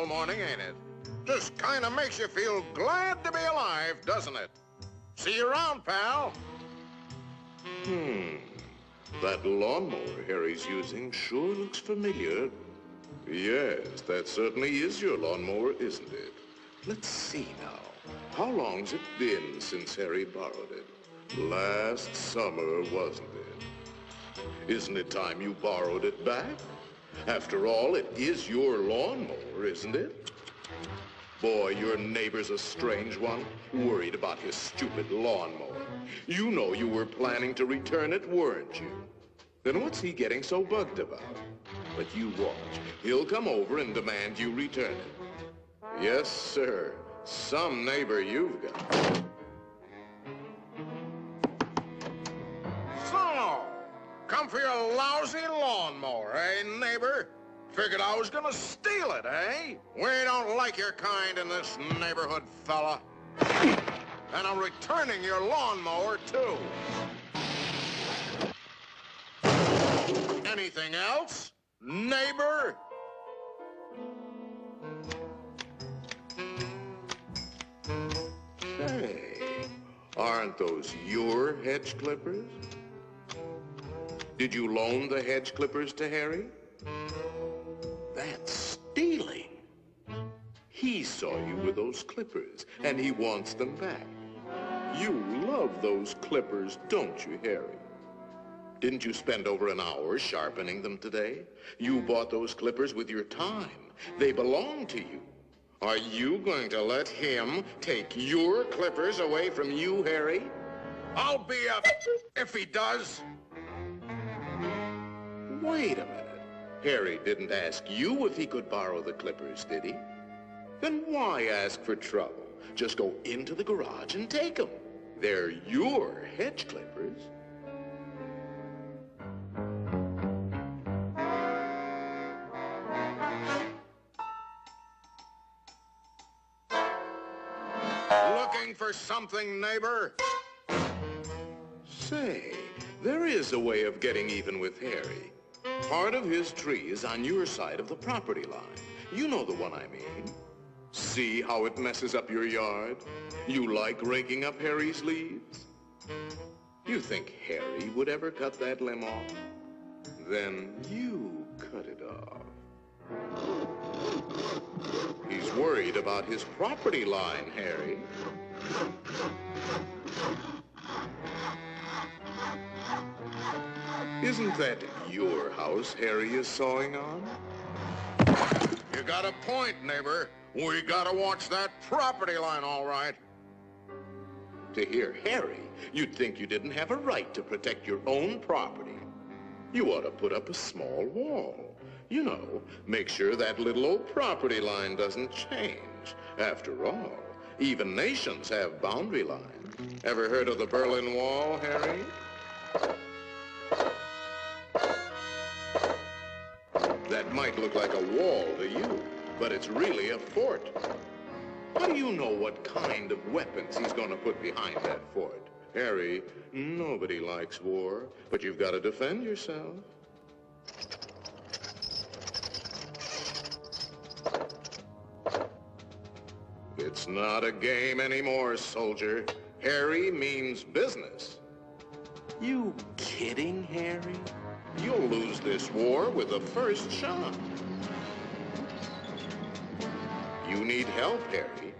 beautiful morning, ain't it? Just kind of makes you feel glad to be alive, doesn't it? See you around, pal. That lawnmower Harry's using sure looks familiar. Yes, that certainly is your lawnmower, isn't it? Let's see now. How long's it been since Harry borrowed it? Last summer, wasn't it? Isn't it time you borrowed it back? After all, it is your lawnmower, isn't it? Boy, your neighbor's a strange one, worried about his stupid lawnmower. You know you were planning to return it, weren't you? Then what's he getting so bugged about? But you watch. He'll come over and demand you return it. Yes, sir. Some neighbor you've got. So, come for your lousy lawnmower, eh, neighbor? Figured I was gonna steal it, eh? We don't like your kind in this neighborhood, fella. And I'm returning your lawnmower, too. Anything else, neighbor? Hey, aren't those your hedge clippers? Did you loan the hedge clippers to Harry? That's stealing. He saw you with those clippers, and he wants them back. You love those clippers, don't you, Harry? Didn't you spend over an hour sharpening them today? You bought those clippers with your time. They belong to you. Are you going to let him take your clippers away from you, Harry? I'll be up if he does. Wait a minute. Harry didn't ask you if he could borrow the clippers, did he? Then why ask for trouble? Just go into the garage and take them. They're your hedge clippers. Looking for something, neighbor? Say, there is a way of getting even with Harry. Part of his tree is on your side of the property line. You know the one I mean. See how it messes up your yard? You like raking up Harry's leaves? You think Harry would ever cut that limb off? Then you cut it off. He's worried about his property line, Harry. Isn't that your house Harry is sawing on? You got a point, neighbor. We gotta watch that property line, all right. To hear Harry, you'd think you didn't have a right to protect your own property. You ought to put up a small wall. You know, make sure that little old property line doesn't change. After all, even nations have boundary lines. Ever heard of the Berlin Wall, Harry? That might look like a wall to you, but it's really a fort. How do you know what kind of weapons he's going to put behind that fort? Harry, nobody likes war, but you've got to defend yourself. It's not a game anymore, soldier. Harry means business. You kidding, Harry? You'll lose this war with the first shot. You need help, Harry.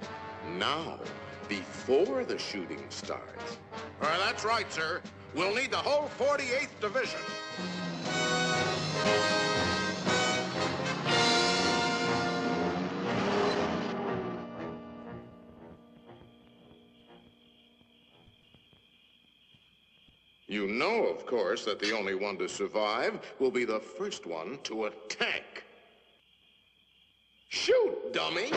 Now, before the shooting starts. That's right, sir. We'll need the whole 48th Division. You know, of course, that the only one to survive will be the first one to attack. Shoot, dummy!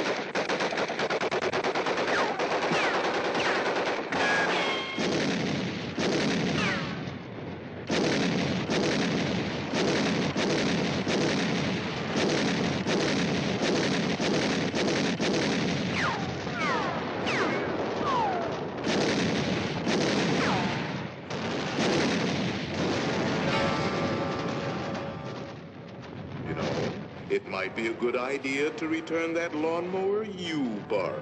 it might be a good idea to return that lawnmower you borrowed.